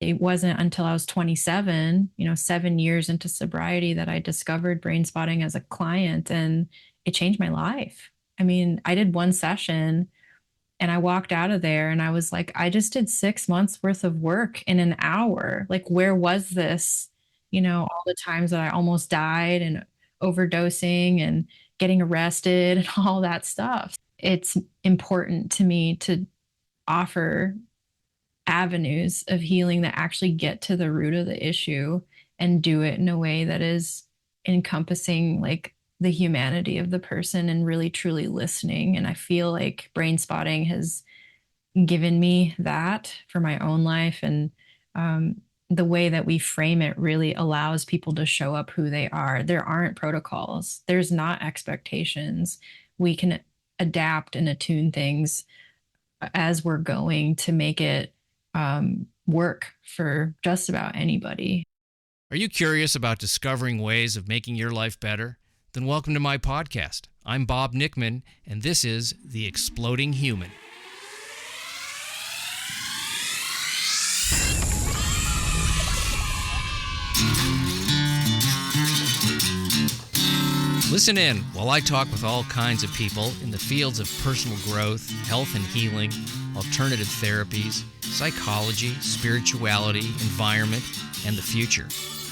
It wasn't until I was 27, 7 years into sobriety, that I discovered Brainspotting as a client, and it changed my life. I mean, I did one session and I walked out of there and I was like, I just did 6 months worth of work in an hour. Like, where was this? All the times that I almost died and overdosing and getting arrested and all that stuff. It's important to me to offer avenues of healing that actually get to the root of the issue and do it in a way that is encompassing like the humanity of the person and really truly listening. And I feel like Brainspotting has given me that for my own life. And the way that we frame it really allows people to show up who they are. There aren't protocols, there's not expectations. We can adapt and attune things as we're going to make it work for just about anybody. Are you curious about discovering ways of making your life better? Then welcome to my podcast. I'm Bob Nickman, and this is The Exploding Human. Listen in while I talk with all kinds of people in the fields of personal growth, health and healing, alternative therapies, psychology, spirituality, environment, and the future.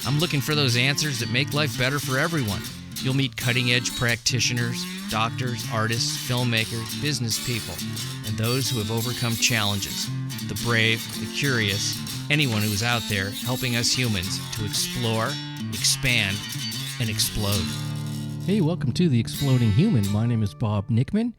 I'm looking for those answers that make life better for everyone. You'll meet cutting-edge practitioners, doctors, artists, filmmakers, business people, and those who have overcome challenges. The brave, the curious, anyone who is out there helping us humans to explore, expand, and explode. Hey, welcome to The Exploding Human. My name is Bob Nickman.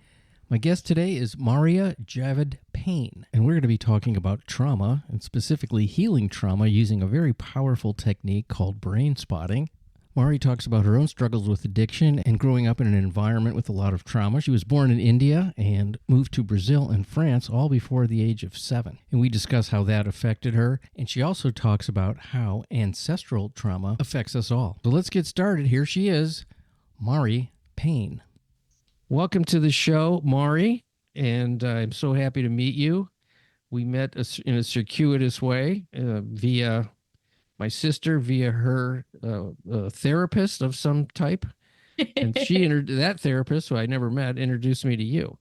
My guest today is Mariya Javed-Payne, and we're going to be talking about trauma, and specifically healing trauma, using a very powerful technique called Brainspotting. Mari talks about her own struggles with addiction and growing up in an environment with a lot of trauma. She was born in India and moved to Brazil and France all before the age of 7. And we discuss how that affected her. And she also talks about how ancestral trauma affects us all. So let's get started. Here she is, Mariya Payne. Welcome to the show, Mari, and I'm so happy to meet you. We met in a circuitous way via my sister, via her therapist of some type, and that therapist, who I never met, introduced me to you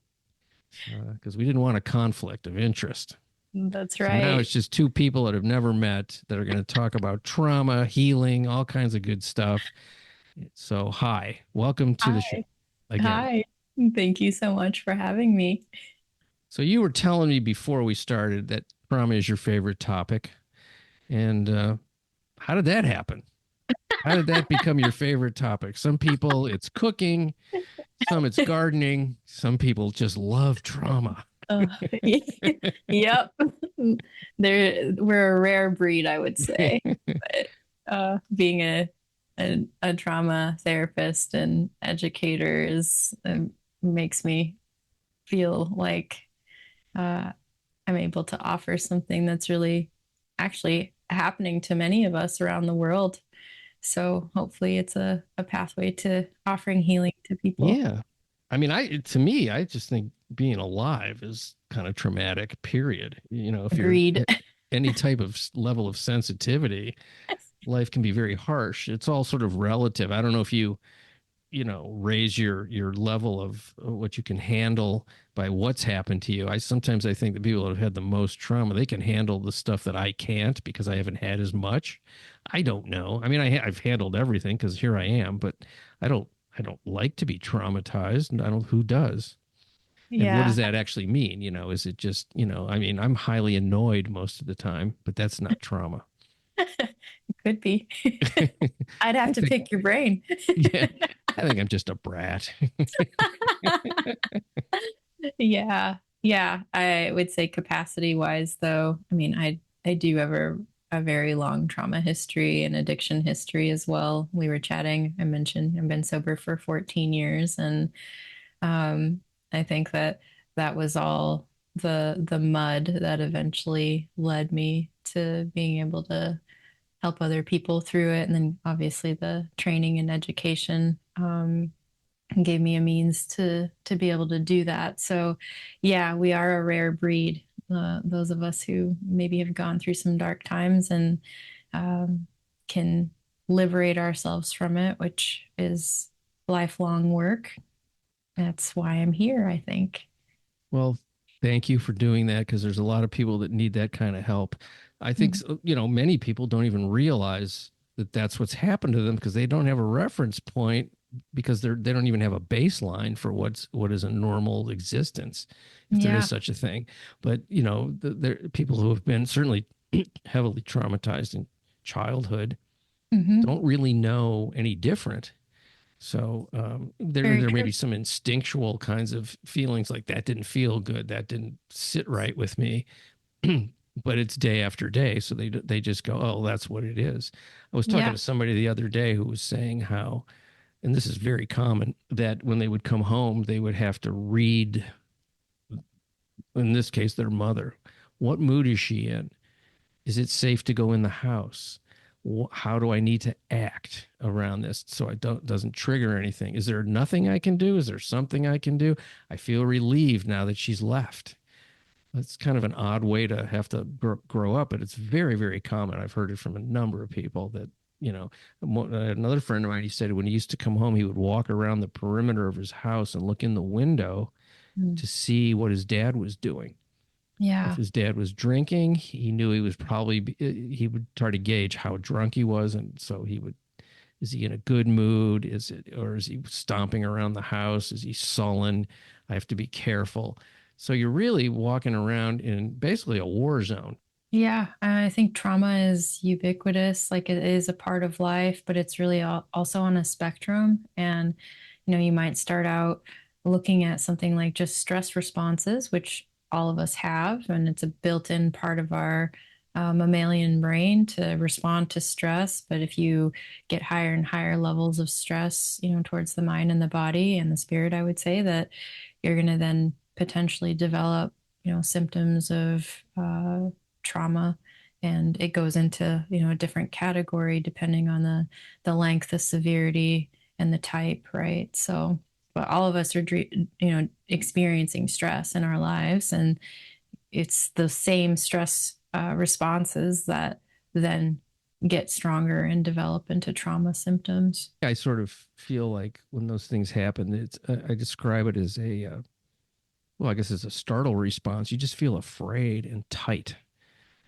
because we didn't want a conflict of interest. That's right. So now it's just two people that have never met that are going to talk about trauma, healing, all kinds of good stuff. So, hi, welcome to the show again. Hi, thank you so much for having me. So you were telling me before we started that trauma is your favorite topic. And how did that happen? How did that become your favorite topic? Some people, it's cooking. Some it's gardening. Some people just love trauma. Yep. We're a rare breed, I would say. But being a trauma therapist and educator makes me feel like I'm able to offer something that's really actually happening to many of us around the world. So hopefully it's a pathway to offering healing to people. Yeah. I mean, to me, I just think being alive is kind of traumatic, period. If Agreed. You're any type of level of sensitivity, life can be very harsh. It's all sort of relative. I don't know if you raise your level of what you can handle by what's happened to you. Sometimes I think the people that have had the most trauma, they can handle the stuff that I can't because I haven't had as much. I don't know. I mean, I've handled everything because here I am, but I don't like to be traumatized, and who does? Yeah. And what does that actually mean? Is it just, I mean, I'm highly annoyed most of the time, but that's not trauma. It could be. I'd have to pick your brain. Yeah, I think I'm just a brat. Yeah. I would say capacity wise, though, I mean, I do have a very long trauma history and addiction history as well. We were chatting. I mentioned I've been sober for 14 years. And I think that was all the mud that eventually led me to being able to help other people through it. And then obviously the training and education gave me a means to be able to do that. So yeah, we are a rare breed. those of us who maybe have gone through some dark times and can liberate ourselves from it, which is lifelong work. That's why I'm here, I think. Well, thank you for doing that, because there's a lot of people that need that kind of help. I think, Mhm. many people don't even realize that that's what's happened to them because they don't have a reference point, because they don't even have a baseline for what is a normal existence, if there is Yeah. such a thing. But, there people who have been certainly heavily traumatized in childhood Hmm. don't really know any different. So Very there may true. be some instinctual kinds of feelings like that didn't feel good, that didn't sit right with me, but it's day after day, so they just go, oh, that's what it is. I was talking Yeah. to somebody the other day who was saying how, and this is very common, that when they would come home, they would have to read, in this case, their mother. What mood is she in? Is it safe to go in the house? How do I need to act around this so I don't doesn't trigger anything? Is there nothing I can do? Is there something I can do? I feel relieved now that she's left. That's kind of an odd way to have to grow up, but it's very, very common. I've heard it from a number of people that, another friend of mine, he said when he used to come home, he would walk around the perimeter of his house and look in the window Mm. to see what his dad was doing. If Yeah. his dad was drinking, he knew he was probably, he would try to gauge how drunk he was. And so is he in a good mood? Or is he stomping around the house? Is he sullen? I have to be careful. So you're really walking around in basically a war zone. Yeah, I think trauma is ubiquitous, like it is a part of life, but it's really also on a spectrum. And, you might start out looking at something like just stress responses, which all of us have, and it's a built-in part of our mammalian brain to respond to stress. But if you get higher and higher levels of stress, towards the mind and the body and the spirit, I would say that you're going to then potentially develop, symptoms of trauma, and it goes into a different category depending on the length, the severity, and the type, right? So but all of us are experiencing stress in our lives, and it's the same stress responses that then get stronger and develop into trauma symptoms. I sort of feel like when those things happen, I describe it as well, I guess it's a startle response. You just feel afraid and tight.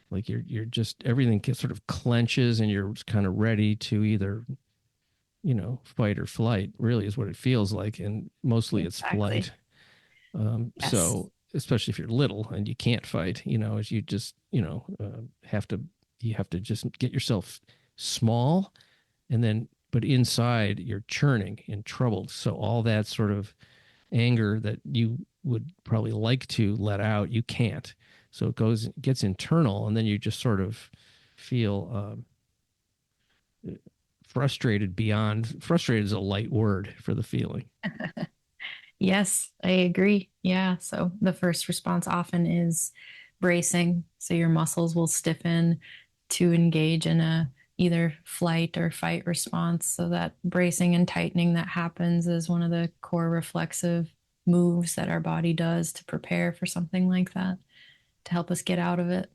Like you're just, everything sort of clenches and you're kind of ready to either, fight or flight, really is what it feels like. And mostly it's flight. Exactly. Yes. So especially if you're little and you can't fight, as you just, you have to just get yourself small, and then, but inside you're churning and troubled. So all that sort of anger that you would probably like to let out, you can't. So gets internal, and then you just sort of feel frustrated is a light word for the feeling. Yes, I agree. Yeah. So the first response often is bracing. So your muscles will stiffen to engage in a either flight or fight response. So that bracing and tightening that happens is one of the core reflexive moves that our body does to prepare for something like that, to help us get out of it.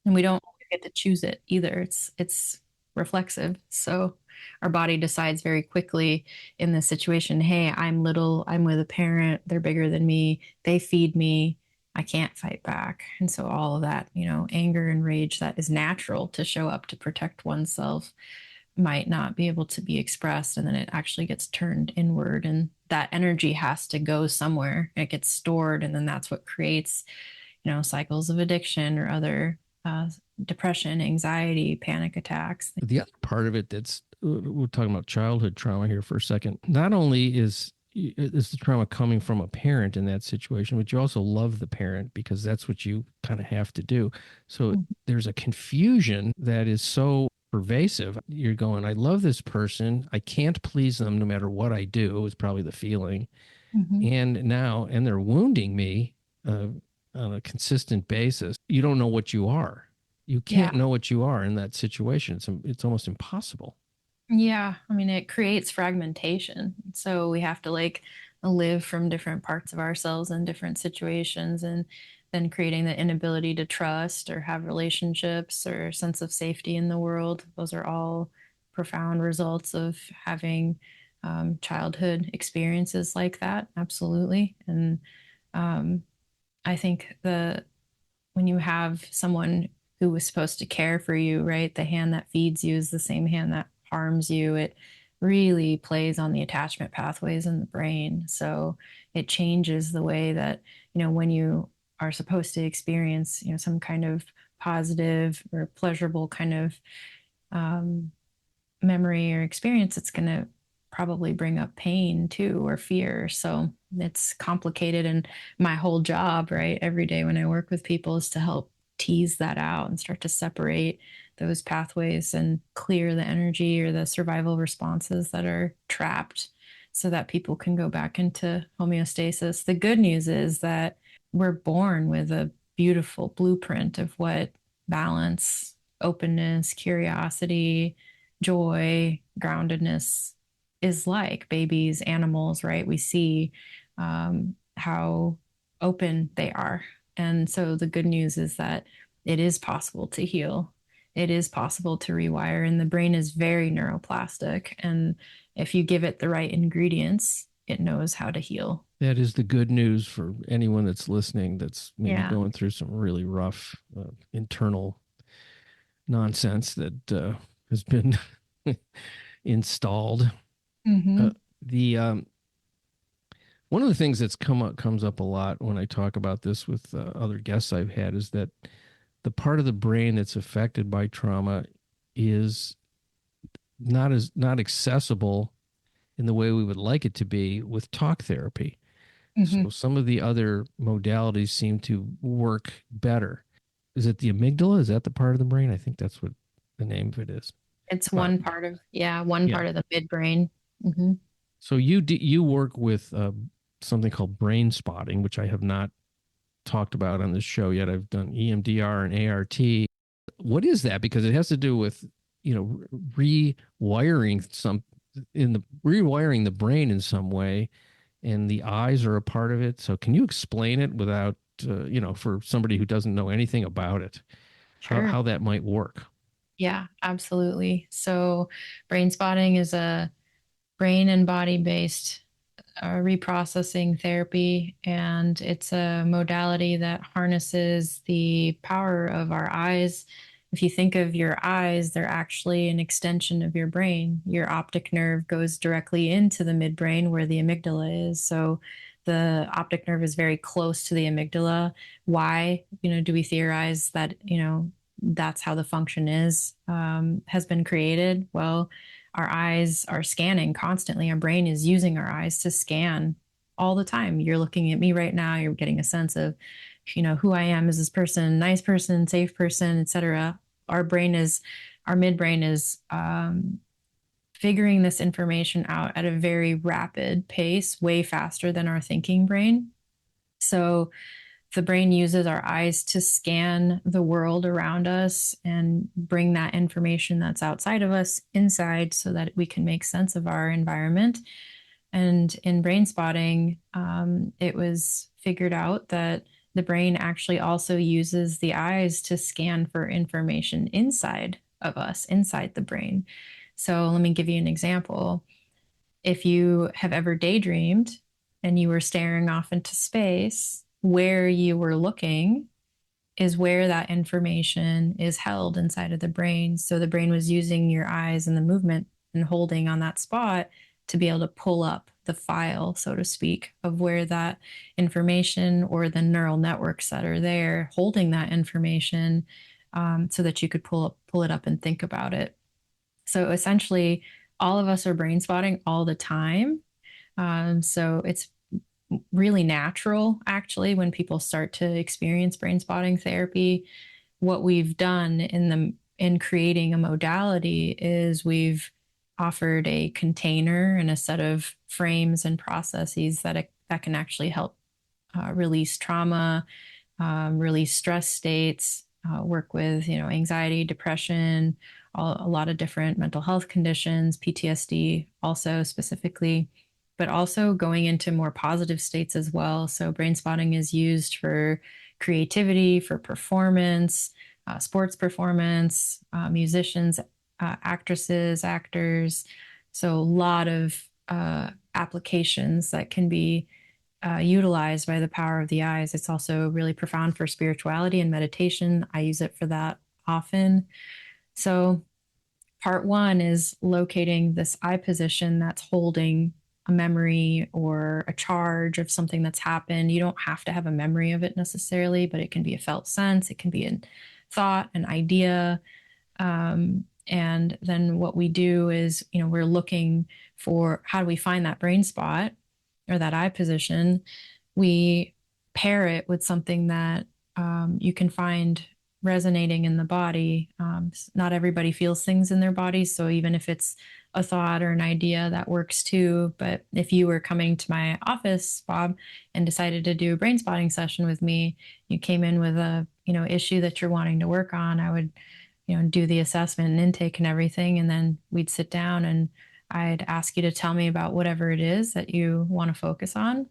And we don't get to choose it either. It's reflexive. So our body decides very quickly in this situation, hey, I'm little, I'm with a parent, they're bigger than me, they feed me, I can't fight back. And so all of that, anger and rage that is natural to show up to protect oneself might not be able to be expressed, and then it actually gets turned inward, and that energy has to go somewhere. It gets stored, and then that's what creates cycles of addiction or other depression, anxiety, panic attacks. The other part of it that's, we're talking about childhood trauma here for a second. Not only is the trauma coming from a parent in that situation, but you also love the parent because that's what you kind of have to do. So there's a confusion that is so pervasive. You're going, I love this person. I can't please them no matter what I do, is probably the feeling. Mm-hmm. And they're wounding me on a consistent basis. You don't know what you are. You Yeah. can't know what you are in that situation. It's almost impossible. Yeah. I mean, it creates fragmentation. So we have to live from different parts of ourselves in different situations. And then creating the inability to trust or have relationships or sense of safety in the world. Those are all profound results of having childhood experiences like that. Absolutely. And um, I think when you have someone who was supposed to care for you, right? The hand that feeds you is the same hand that harms you. It really plays on the attachment pathways in the brain. So it changes the way that, when you are supposed to experience, some kind of positive or pleasurable kind of um, memory or experience, it's going to probably bring up pain too or fear. So it's complicated. And my whole job, right, every day when I work with people is to help tease that out and start to separate those pathways and clear the energy or the survival responses that are trapped so that people can go back into homeostasis. The good news is that we're born with a beautiful blueprint of what balance, openness, curiosity, joy, groundedness is like. Babies, animals, right? We see how open they are. And so the good news is that it is possible to heal. It is possible to rewire, and the brain is very neuroplastic. And if you give it the right ingredients, it knows how to heal. That is the good news for anyone that's listening that's maybe Yeah. going through some really rough internal nonsense that has been installed. Mm-hmm. The one of the things that's comes up a lot when I talk about this with other guests I've had is that the part of the brain that's affected by trauma is not accessible in the way we would like it to be with talk therapy. Mm-hmm. So some of the other modalities seem to work better. Is it the amygdala? Is that the part of the brain? I think that's what the name of it is. It's But one part of, one yeah. part of the midbrain. Mm-hmm. So you work with something called Brainspotting, which I have not talked about on this show yet. I've done EMDR and ART. What is that? Because it has to do with rewiring rewiring the brain in some way, and the eyes are a part of it. So can you explain it without for somebody who doesn't know anything about it, Sure. how that might work? Yeah, absolutely. So brain spotting is a brain and body based reprocessing therapy, and it's a modality that harnesses the power of our eyes. If you think of your eyes, they're actually an extension of your brain. Your optic nerve goes directly into the midbrain where the amygdala is. So the optic nerve is very close to the amygdala. Why, do we theorize that, that's how the function has been created? Well, our eyes are scanning constantly. Our brain is using our eyes to scan all the time. You're looking at me right now. You're getting a sense of, who I am. Is this person nice person, safe person, etc. Our midbrain is figuring this information out at a very rapid pace, way faster than our thinking brain. So the brain uses our eyes to scan the world around us and bring that information that's outside of us inside so that we can make sense of our environment. And in brain spotting, it was figured out that the brain actually also uses the eyes to scan for information inside of us, inside the brain. So let me give you an example. If you have ever daydreamed and you were staring off into space, where you were looking is where that information is held inside of the brain. So the brain was using your eyes and the movement and holding on that spot to be able to pull up the file, so to speak, of where that information or the neural networks that are there holding that information, so that you could pull it up and think about it. So essentially, all of us are brain spotting all the time. So it's really natural, actually, when people start to experience brain spotting therapy. What we've done in creating a modality is we've offered a container and a set of frames and processes that can actually help release trauma, release stress states, work with anxiety, depression, a lot of different mental health conditions, PTSD also specifically, but also going into more positive states as well. So brain spotting is used for creativity, for performance, sports performance, musicians, actresses, actors. So a lot of applications that can be utilized by the power of the eyes. It's also really profound for spirituality and meditation. I use it for that often. So part one is locating this eye position that's holding a memory or a charge of something that's happened. You don't have to have a memory of it necessarily, but it can be a felt sense. It can be a thought, an idea. And then what we do is, we're looking for how do we find that brain spot or that eye position. We pair it with something that you can find resonating in the body. Not everybody feels things in their bodies. So even if it's a thought or an idea, that works too. But if you were coming to my office, Bob, and decided to do a brain spotting session with me, you came in with a, issue that you're wanting to work on, I would, do the assessment and intake and everything. And then we'd sit down and I'd ask you to tell me about whatever it is that you want to focus on.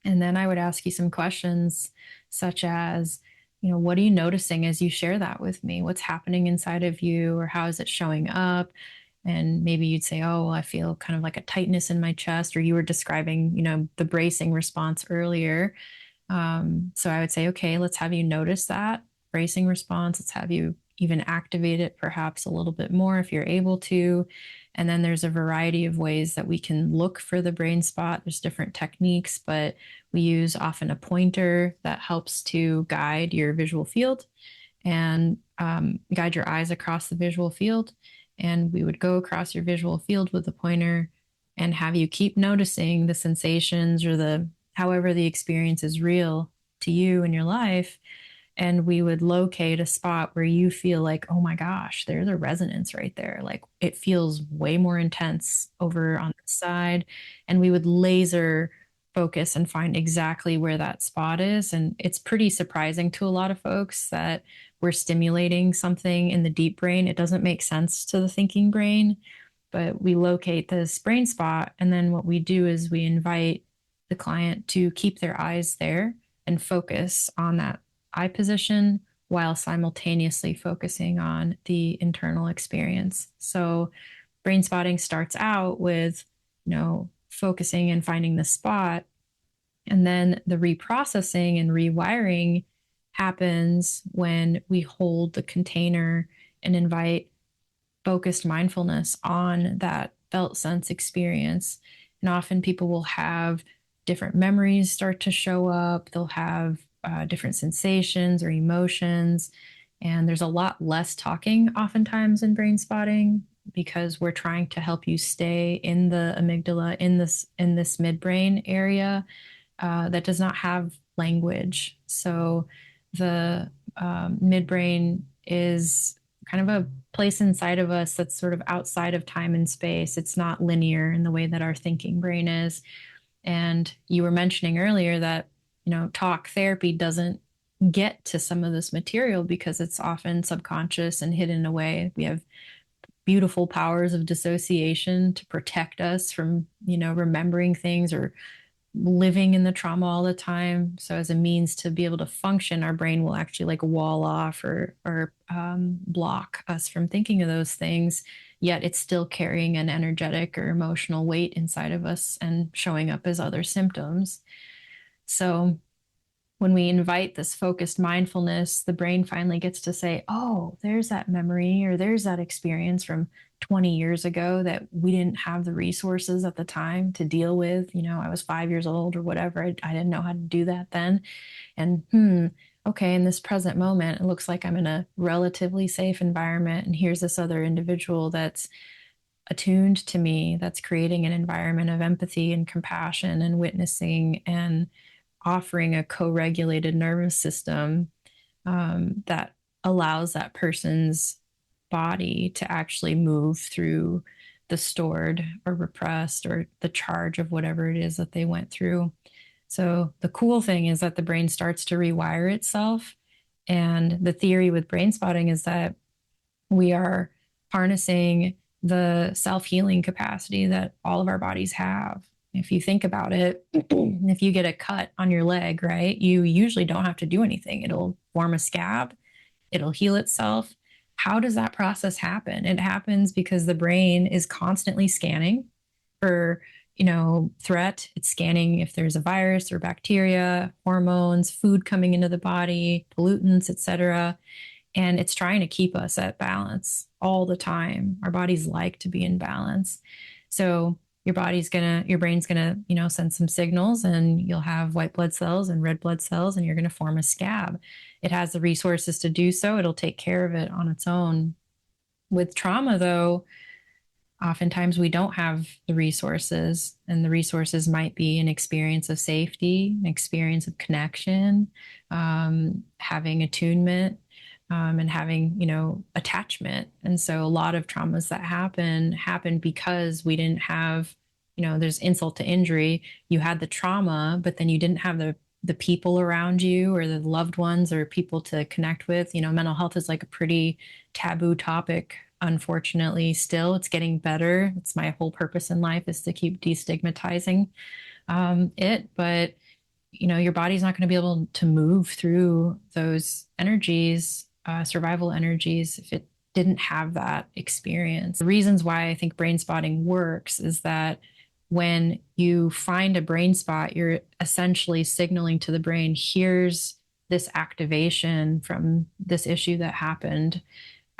And then I would ask you some questions such as, what are you noticing as you share that with me? What's happening inside of you, or how is it showing up? And maybe you'd say, oh, I feel kind of like a tightness in my chest, or you were describing, the bracing response earlier. So I would say, okay, let's have you notice that bracing response. Let's have you even activate it perhaps a little bit more if you're able to. And then there's a variety of ways that we can look for the brain spot. There's different techniques, but we use often a pointer that helps to guide your visual field and guide your eyes across the visual field. And we would go across your visual field with the pointer and have you keep noticing the sensations or however the experience is real to you in your life. And we would locate a spot where you feel like, oh my gosh, there's a resonance right there. Like it feels way more intense over on the side. And we would laser focus and find exactly where that spot is. And it's pretty surprising to a lot of folks that we're stimulating something in the deep brain. It doesn't make sense to the thinking brain, but we locate this brain spot. And then what we do is we invite the client to keep their eyes there and focus on that eye position while simultaneously focusing on the internal experience. So brain spotting starts out with, focusing and finding the spot. And then the reprocessing and rewiring happens when we hold the container and invite focused mindfulness on that felt sense experience. And often people will have different memories start to show up. They'll have different sensations or emotions. And there's a lot less talking oftentimes in brain spotting because we're trying to help you stay in the amygdala, in this midbrain area that does not have language. So the midbrain is kind of a place inside of us that's sort of outside of time and space. It's not linear in the way that our thinking brain is. And you were mentioning earlier that talk therapy doesn't get to some of this material because it's often subconscious and hidden away. We have beautiful powers of dissociation to protect us from, remembering things or living in the trauma all the time. So as a means to be able to function, our brain will actually like wall off or block us from thinking of those things. Yet it's still carrying an energetic or emotional weight inside of us and showing up as other symptoms. So when we invite this focused mindfulness, the brain finally gets to say, oh, there's that memory or there's that experience from 20 years ago that we didn't have the resources at the time to deal with. I was 5 years old or whatever. I didn't know how to do that then. And okay, in this present moment, it looks like I'm in a relatively safe environment. And here's this other individual that's attuned to me, that's creating an environment of empathy and compassion and witnessing and offering a co-regulated nervous system that allows that person's body to actually move through the stored or repressed or the charge of whatever it is that they went through. So the cool thing is that the brain starts to rewire itself. And the theory with brain spotting is that we are harnessing the self-healing capacity that all of our bodies have. If you think about it, if you get a cut on your leg, right, you usually don't have to do anything. It'll form a scab, it'll heal itself. How does that process happen? It happens because the brain is constantly scanning for, threat. It's scanning if there's a virus or bacteria, hormones, food coming into the body, pollutants, etc. And it's trying to keep us at balance all the time. Our bodies like to be in balance. So your brain's gonna, send some signals, and you'll have white blood cells and red blood cells, and you're gonna form a scab. It has the resources to do so. It'll take care of it on its own. With trauma, though, oftentimes we don't have the resources, and the resources might be an experience of safety, an experience of connection, having attunement, and having, attachment. And so a lot of traumas that happen because we didn't have, there's insult to injury. You had the trauma, but then you didn't have the people around you or the loved ones or people to connect with. Mental health is like a pretty taboo topic. Unfortunately, still, it's getting better. It's my whole purpose in life, is to keep destigmatizing it. But your body's not going to be able to move through those energies, survival energies, if it didn't have that experience. The reasons why I think brain spotting works is that when you find a brain spot, you're essentially signaling to the brain, here's this activation from this issue that happened,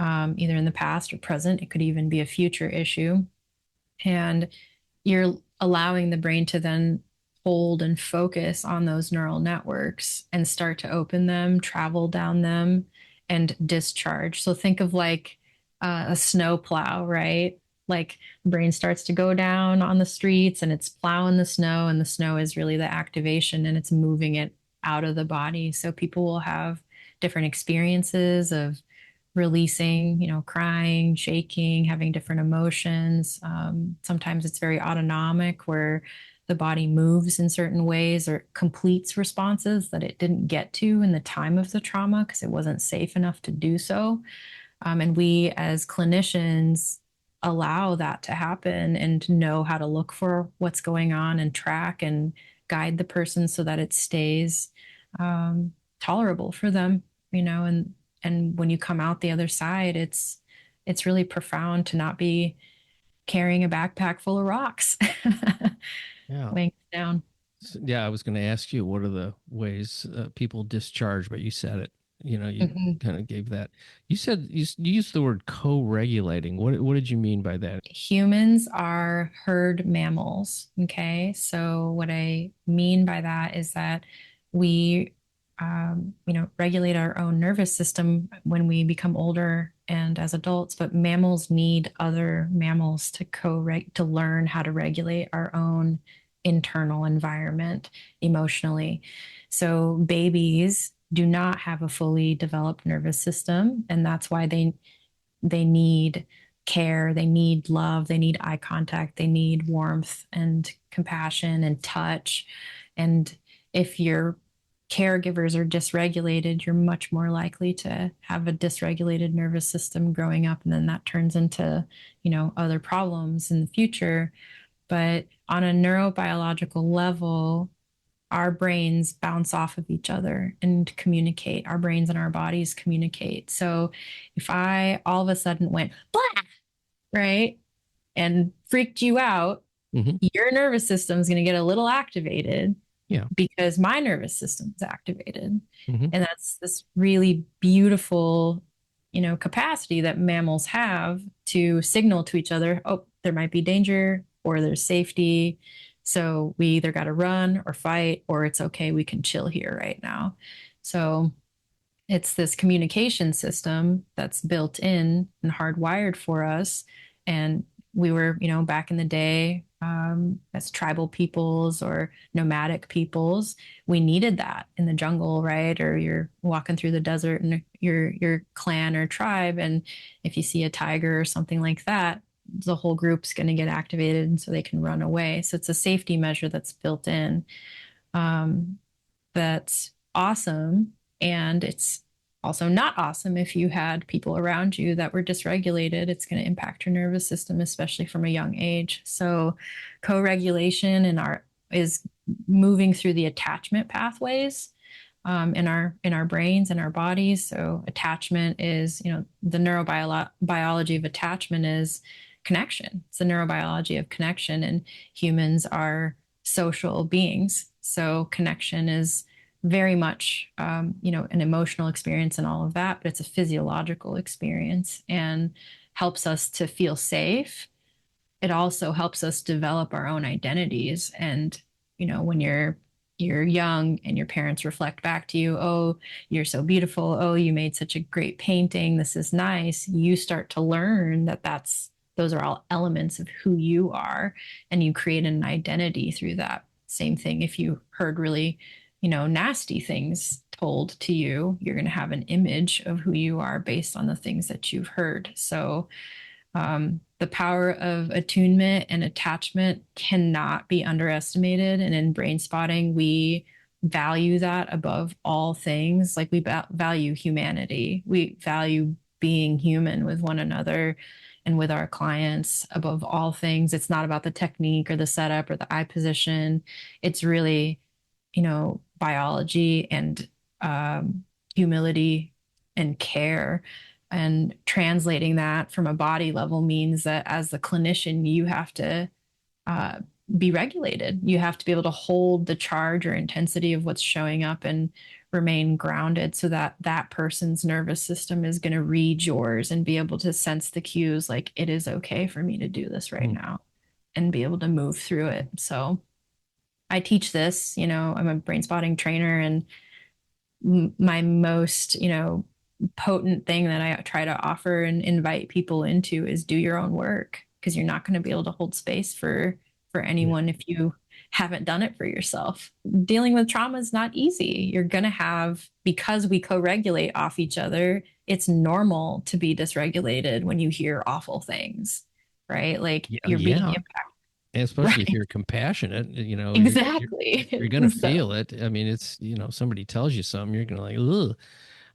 either in the past or present. It could even be a future issue. And you're allowing the brain to then hold and focus on those neural networks and start to open them, travel down them, and discharge. So think of like a snow plow, right? Like the brain starts to go down on the streets and it's plowing the snow, and the snow is really the activation, and it's moving it out of the body. So people will have different experiences of releasing, crying, shaking, having different emotions. Sometimes it's very autonomic, where the body moves in certain ways or completes responses that it didn't get to in the time of the trauma because it wasn't safe enough to do so. And we as clinicians allow that to happen and know how to look for what's going on and track and guide the person so that it stays tolerable for them, and when you come out the other side, it's really profound to not be carrying a backpack full of rocks. Yeah. Weighing down. Yeah, I was going to ask you, what are the ways people discharge, but you said it. You kind of gave that. You said you used the word co-regulating. What did you mean by that? Humans are herd mammals. Okay. So what I mean by that is that we, regulate our own nervous system when we become older and as adults, but mammals need other mammals to learn how to regulate our own internal environment emotionally. So babies do not have a fully developed nervous system, and that's why they need care, they need love, they need eye contact, they need warmth and compassion and touch. And if your caregivers are dysregulated, you're much more likely to have a dysregulated nervous system growing up, and then that turns into, other problems in the future. But on a neurobiological level, our brains bounce off of each other and communicate. Our brains and our bodies communicate. So if I all of a sudden went, blah, right, and freaked you out, your nervous system is going to get a little activated. Yeah. Because my nervous system is activated. And that's this really beautiful, capacity that mammals have to signal to each other, oh, there might be danger or there's safety. So we either got to run or fight, or it's okay, we can chill here right now. So it's this communication system that's built in and hardwired for us. And we were, back in the day, as tribal peoples or nomadic peoples, we needed that in the jungle, right? Or you're walking through the desert and your clan or tribe, and if you see a tiger or something like that, the whole group's going to get activated, and so they can run away. So it's a safety measure that's built in. That's awesome, and it's also not awesome if you had people around you that were dysregulated. It's going to impact your nervous system, especially from a young age. So co-regulation is moving through the attachment pathways in our brains and our bodies. So attachment is, the neurobiology of attachment is connection. It's the neurobiology of connection, and humans are social beings. So connection is very much, an emotional experience and all of that, but it's a physiological experience and helps us to feel safe. It also helps us develop our own identities. And, when you're young and your parents reflect back to you, oh, you're so beautiful. Oh, you made such a great painting. This is nice. You start to learn that those are all elements of who you are, and you create an identity through that. Same thing if you heard really, nasty things told to you, you're going to have an image of who you are based on the things that you've heard. So the power of attunement and attachment cannot be underestimated. And in Brainspotting, we value that above all things. Like we value humanity. We value being human with one another and with our clients above all things. It's not about the technique or the setup or the eye position. It's really, biology and humility and care. And translating that from a body level means that as the clinician, you have to be regulated. You have to be able to hold the charge or intensity of what's showing up and remain grounded so that that person's nervous system is going to read yours and be able to sense the cues like it is okay for me to do this right now and be able to move through it. So I teach this, I'm a brain spotting trainer, and my most, potent thing that I try to offer and invite people into is do your own work, because you're not going to be able to hold space for anyone if you haven't done it for yourself. Dealing with trauma is not easy. You're going to have, because we co-regulate off each other, it's normal to be dysregulated when you hear awful things, right? Like you're being impacted. Especially if you're compassionate, Exactly. you're going to feel it. I mean, it's, somebody tells you something, you're going to like, ugh.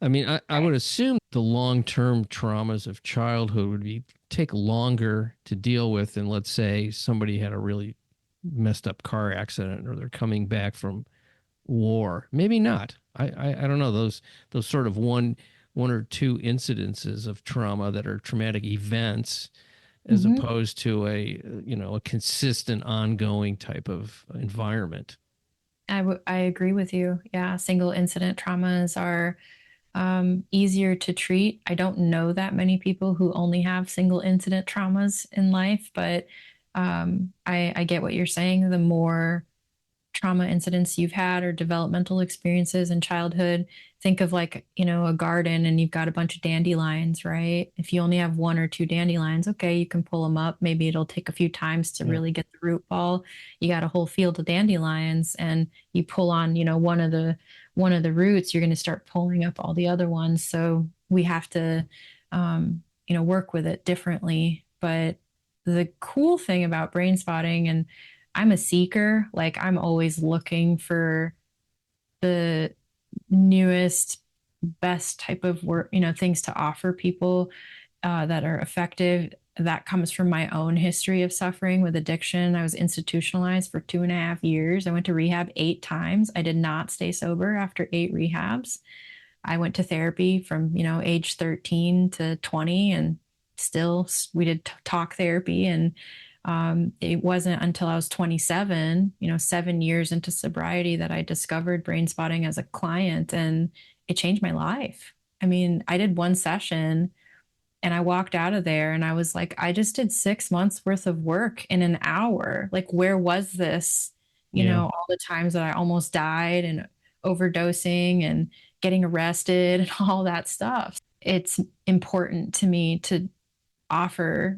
I mean, I would assume the long-term traumas of childhood would take longer to deal with than, let's say, somebody had a really messed up car accident or they're coming back from war. Maybe not. I don't know. Those sort of one or two incidences of trauma that are traumatic events, as opposed to a consistent, ongoing type of environment. I agree with you. Yeah, single incident traumas are easier to treat. I don't know that many people who only have single incident traumas in life, but I get what you're saying. The more trauma incidents you've had or developmental experiences in childhood, think of like, a garden and you've got a bunch of dandelions, right? If you only have one or two dandelions, okay, you can pull them up. Maybe it'll take a few times to really get the root ball. You got a whole field of dandelions and you pull on, one of the roots, you're going to start pulling up all the other ones. So we have to, work with it differently. But the cool thing about brain spotting, and I'm a seeker, like I'm always looking for the newest, best type of work, things to offer people that are effective. That comes from my own history of suffering with addiction. I was institutionalized for 2.5 years. I went to rehab 8 times. I did not stay sober after 8 rehabs. I went to therapy from, age 13 to 20, and still we did talk therapy. And it wasn't until I was 27, 7 years into sobriety, that I discovered brain spotting as a client, and it changed my life. I mean, I did one session and I walked out of there and I was like, I just did 6 months worth of work in an hour. Like, where was this? All the times that I almost died and overdosing and getting arrested and all that stuff. It's important to me to offer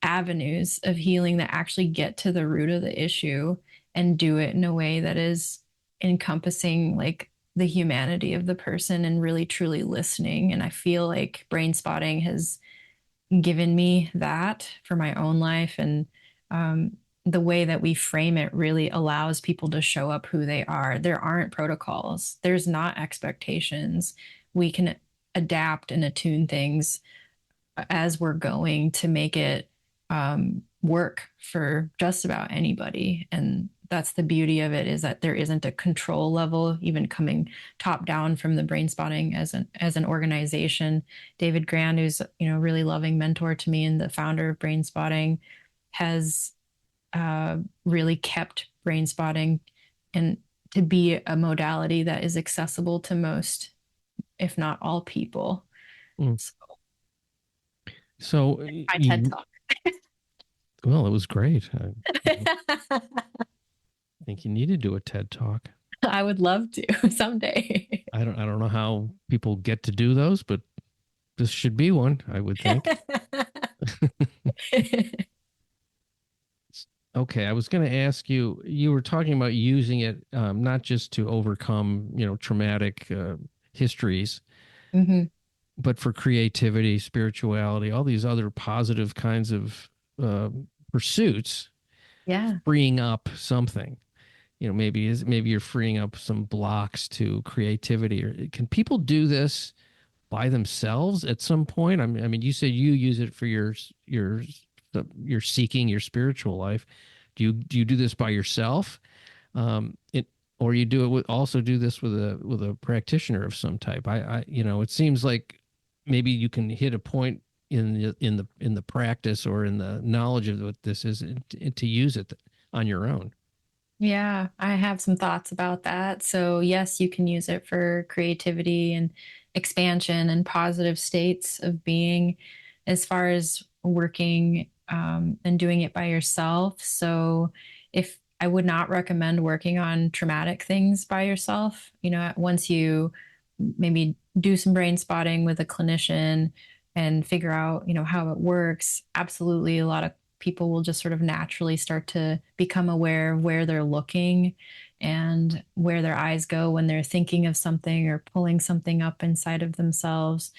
avenues of healing that actually get to the root of the issue and do it in a way that is encompassing like the humanity of the person and really truly listening. And I feel like brain spotting has given me that for my own life. And the way that we frame it really allows people to show up who they are. There aren't protocols. There's not expectations. we can adapt and attune things as we're going to make it work for just about anybody. And that's the beauty of it, is that there isn't a control level even coming top down from the Brainspotting as an organization. David Grand, who's a really loving mentor to me and the founder of Brainspotting, has really kept Brainspotting and to be a modality that is accessible to most, if not all people. Mm. So My TED Talk. Well, it was great. I think you need to do a TED Talk. I would love to someday. I don't know how people get to do those, but this should be one, I would think. Okay, I was going to ask you, you were talking about using it not just to overcome, traumatic histories, mm-hmm. but for creativity, spirituality, all these other positive kinds of pursuits. Yeah. Freeing up something. Maybe you're freeing up some blocks to creativity. Or can people do this by themselves at some point? I mean, you said you use it for your seeking your spiritual life. Do you do this by yourself? Or you also do this with a practitioner of some type? It seems like maybe you can hit a point in the practice or in the knowledge of what this is to use it on your own. Yeah, I have some thoughts about that. So yes, you can use it for creativity and expansion and positive states of being. As far as working and doing it by yourself, so if I would not recommend working on traumatic things by yourself. Once you maybe do some brain spotting with a clinician and figure out how it works, absolutely, a lot of people will just sort of naturally start to become aware of where they're looking and where their eyes go when they're thinking of something or pulling something up inside of themselves.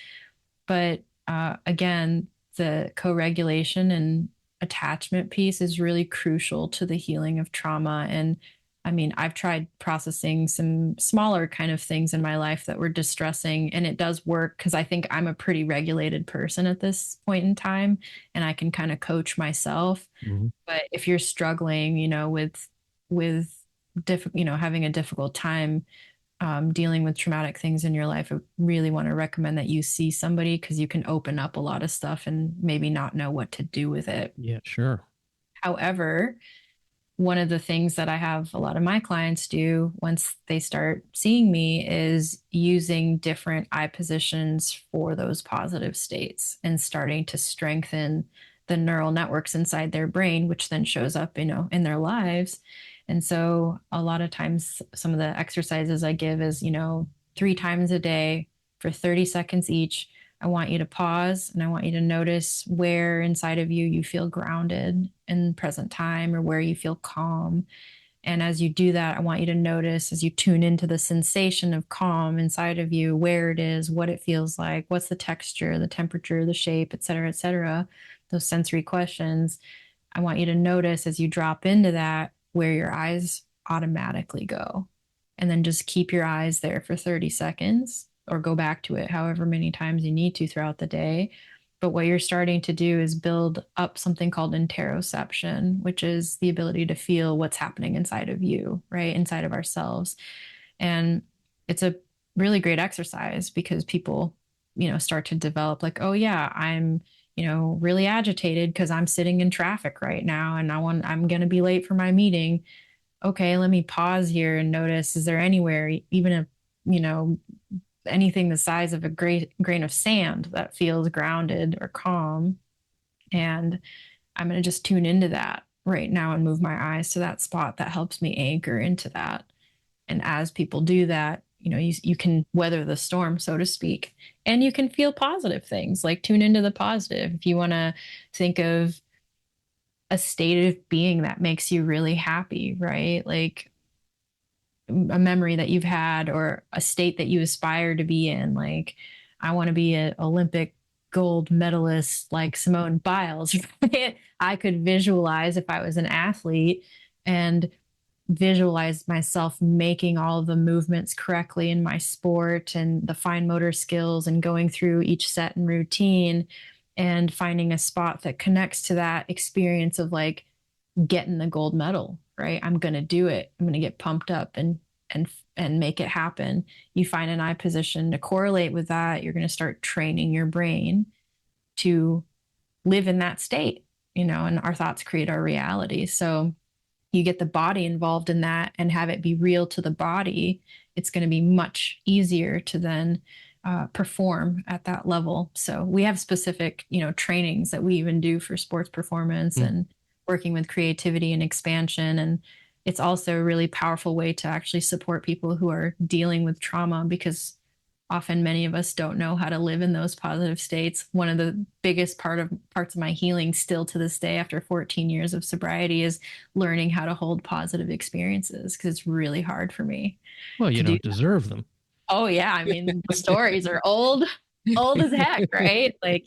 But again, the co-regulation and attachment piece is really crucial to the healing of trauma. And I mean, I've tried processing some smaller kind of things in my life that were distressing, and it does work because I think I'm a pretty regulated person at this point in time, and I can kind of coach myself. Mm-hmm. But if you're struggling, having a difficult time dealing with traumatic things in your life, I really want to recommend that you see somebody, because you can open up a lot of stuff and maybe not know what to do with it. Yeah, sure. However, one of the things that I have a lot of my clients do once they start seeing me is using different eye positions for those positive states and starting to strengthen the neural networks inside their brain, which then shows up, in their lives. And so a lot of times, some of the exercises I give is, 3 times a day for 30 seconds each. I want you to pause and I want you to notice where inside of you feel grounded in present time, or where you feel calm. And as you do that, I want you to notice, as you tune into the sensation of calm inside of you, where it is, what it feels like, what's the texture, the temperature, the shape, et cetera, those sensory questions. I want you to notice as you drop into that, where your eyes automatically go. And then just keep your eyes there for 30 seconds or go back to it however many times you need to throughout the day. But what you're starting to do is build up something called interoception, which is the ability to feel what's happening inside of you, right? Inside of ourselves. And it's a really great exercise because people, start to develop like, oh yeah, I'm, really agitated because I'm sitting in traffic right now and I'm going to be late for my meeting. Okay, let me pause here and notice, is there anywhere, even if, anything the size of a grain of sand that feels grounded or calm? And I'm going to just tune into that right now and move my eyes to that spot that helps me anchor into that. And as people do that, you can weather the storm, so to speak, and you can feel positive things, like tune into the positive. If you want to think of a state of being that makes you really happy, right? Like a memory that you've had or a state that you aspire to be in. Like, I want to be an Olympic gold medalist like Simone Biles. I could visualize if I was an athlete and visualize myself making all of the movements correctly in my sport and the fine motor skills and going through each set and routine and finding a spot that connects to that experience of like getting the gold medal, right? I'm going to do it. I'm going to get pumped up and make it happen. You find an eye position to correlate with that. You're going to start training your brain to live in that state, and our thoughts create our reality. So you get the body involved in that and have it be real to the body, it's going to be much easier to then perform at that level. So we have specific, trainings that we even do for sports performance and working with creativity and expansion. And it's also a really powerful way to actually support people who are dealing with trauma, because often many of us don't know how to live in those positive states. One of the biggest parts of my healing still to this day, after 14 years of sobriety, is learning how to hold positive experiences, because it's really hard for me. Well, you don't deserve them. Oh yeah. I mean, the stories are old as heck, right? Like,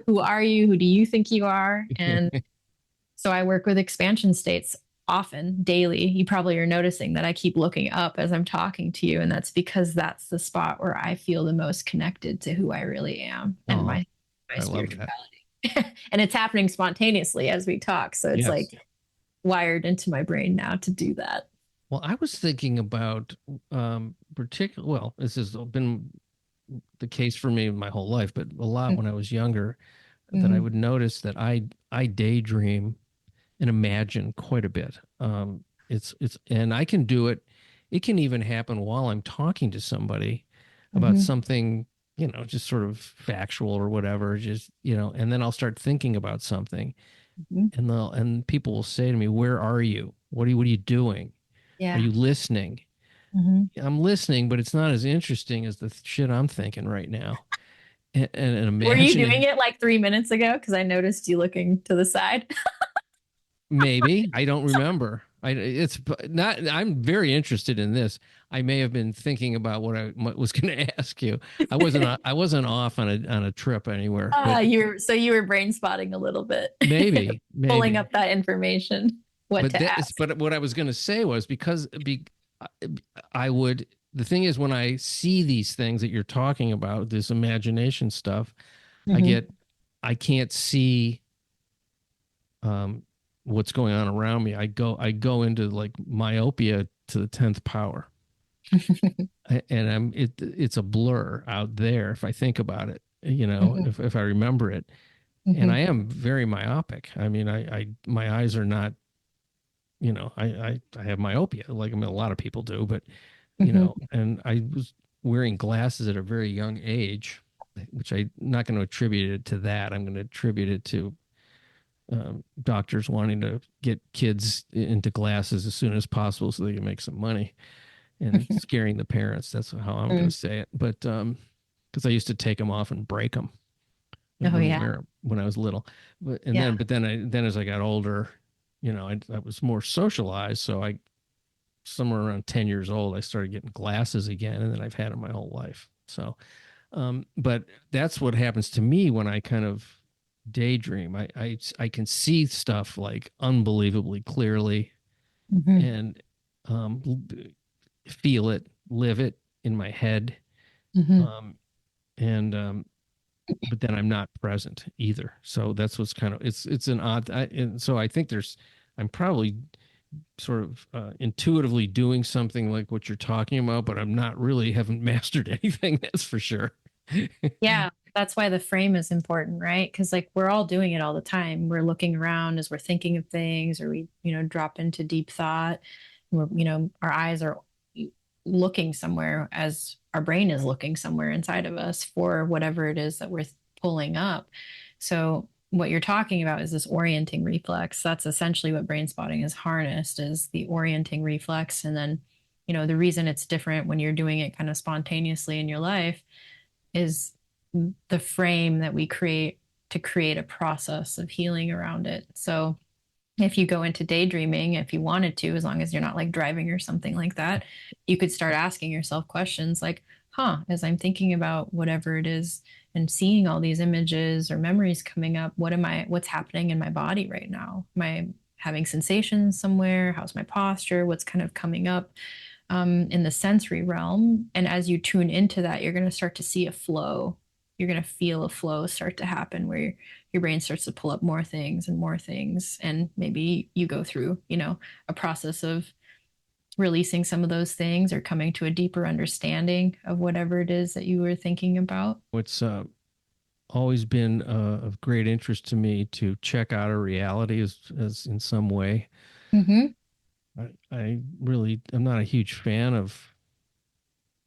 who are you? Who do you think you are? And so I work with expansion states often, daily. You probably are noticing that I keep looking up as I'm talking to you. And that's because that's the spot where I feel the most connected to who I really am and my spirituality. And it's happening spontaneously as we talk. So it's like wired into my brain now to do that. Well, I was thinking about this has been the case for me my whole life, but a lot when I was younger, that I would notice that I daydream and imagine quite a bit. And I can do it. It can even happen while I'm talking to somebody about something, just sort of factual or whatever, just, and then I'll start thinking about something and people will say to me, "Where are you? What are you doing? Are you listening?" I'm listening, but it's not as interesting as the shit I'm thinking right now. And imagining. Were you doing it like 3 minutes ago? Because I noticed you looking to the side. Maybe. I don't remember. It's not. I'm very interested in this. I may have been thinking about what I was going to ask you. I wasn't off on a trip anywhere. You were brain spotting a little bit. Maybe pulling up that information. But what I was going to say was I would. The thing is, when I see these things that you're talking about, this imagination stuff, I can't see what's going on around me. I go into like myopia to the 10th power. And it's a blur out there if I think about it, if I remember it. And I am very myopic. I mean, my eyes are not, I have myopia, like a lot of people do, but and I was wearing glasses at a very young age, which I'm not going to attribute it to that. I'm going to attribute it to doctors wanting to get kids into glasses as soon as possible so they can make some money, and scaring the parents. That's how I'm going to say it. But because I used to take them off and break them. When I was little, but then as I got older, I was more socialized. So somewhere around 10 years old, I started getting glasses again, and then I've had them my whole life. So, but that's what happens to me when I kind of daydream. I can see stuff like unbelievably clearly, and feel it, live it in my head, but then I'm not present either. So that's what's kind of it's an odd. And so I think I'm probably sort of intuitively doing something like what you're talking about, but I'm not really haven't mastered anything. That's for sure. Yeah. That's why the frame is important, right? Because like we're all doing it all the time. We're looking around as we're thinking of things, or we, drop into deep thought. We're, our eyes are looking somewhere as our brain is looking somewhere inside of us for whatever it is that we're pulling up. So what you're talking about is this orienting reflex. That's essentially what brain spotting is harnessed, is the orienting reflex. And then, the reason it's different when you're doing it kind of spontaneously in your life is the frame that we create to create a process of healing around it. So if you go into daydreaming, if you wanted to, as long as you're not like driving or something like that, you could start asking yourself questions like, as I'm thinking about whatever it is and seeing all these images or memories coming up, what's happening in my body right now? Am I having sensations somewhere? How's my posture? What's kind of coming up in the sensory realm? And as you tune into that, you're going to start to see a flow. You're going to feel a flow start to happen where your brain starts to pull up more things and more things. And maybe you go through, a process of releasing some of those things or coming to a deeper understanding of whatever it is that you were thinking about. What's always been of great interest to me to check out a reality as in some way. Mm-hmm. I'm not a huge fan of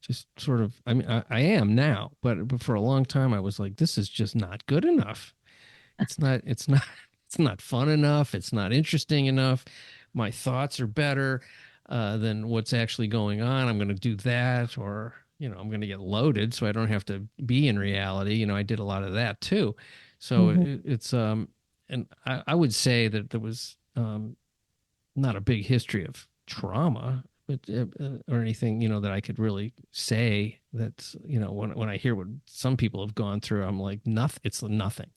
just sort of, I mean, I am now, but for a long time I was like, this is just not good enough. It's not fun enough. It's not interesting enough. My thoughts are better than what's actually going on. I'm going to do that, or, I'm going to get loaded so I don't have to be in reality. I did a lot of that too. So Mm-hmm. and I would say that there was not a big history of trauma, but or anything, that I could really say that, when I hear what some people have gone through, I'm like, nothing, it's nothing.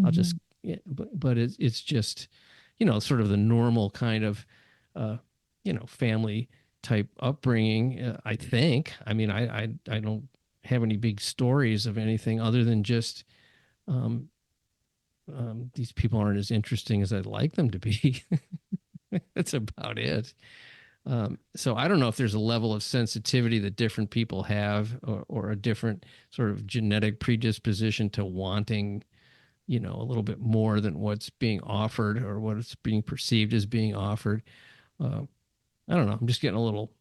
I'll Mm-hmm. just, yeah, but it's just, sort of the normal kind of, uh, family type upbringing. I think. I mean, I don't have any big stories of anything other than just, um, these people aren't as interesting as I'd like them to be. That's about it. So I don't know if there's a level of sensitivity that different people have, or a different sort of genetic predisposition to wanting, a little bit more than what's being offered or what is being perceived as being offered. Uh, I don't know. I'm just getting a little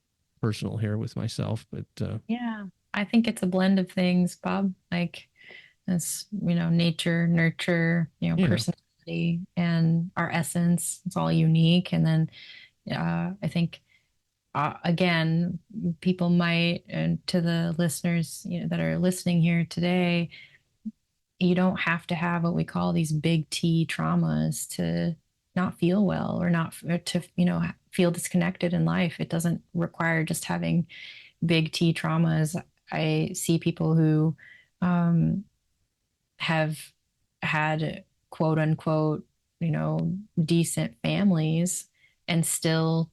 personal here with myself, but Yeah, I think it's a blend of things, Bob. Like it's, nature, nurture, yeah, personality, and our essence. It's all unique. And then I think, again, people might, and to the listeners, that are listening here today, you don't have to have what we call these big T traumas to not feel well or not or to, feel disconnected in life. It doesn't require just having big T traumas. I see people who um, have had quote unquote, decent families and still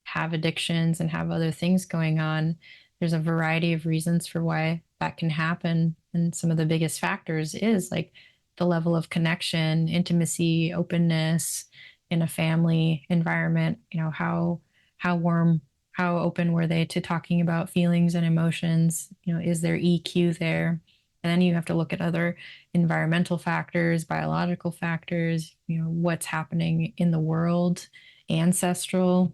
have addictions and have other things going on. There's a variety of reasons for why that can happen. And some of the biggest factors is like the level of connection, intimacy, openness in a family environment. How warm, how open were they to talking about feelings and emotions? Is there EQ there? And then you have to look at other environmental factors, biological factors, what's happening in the world, ancestral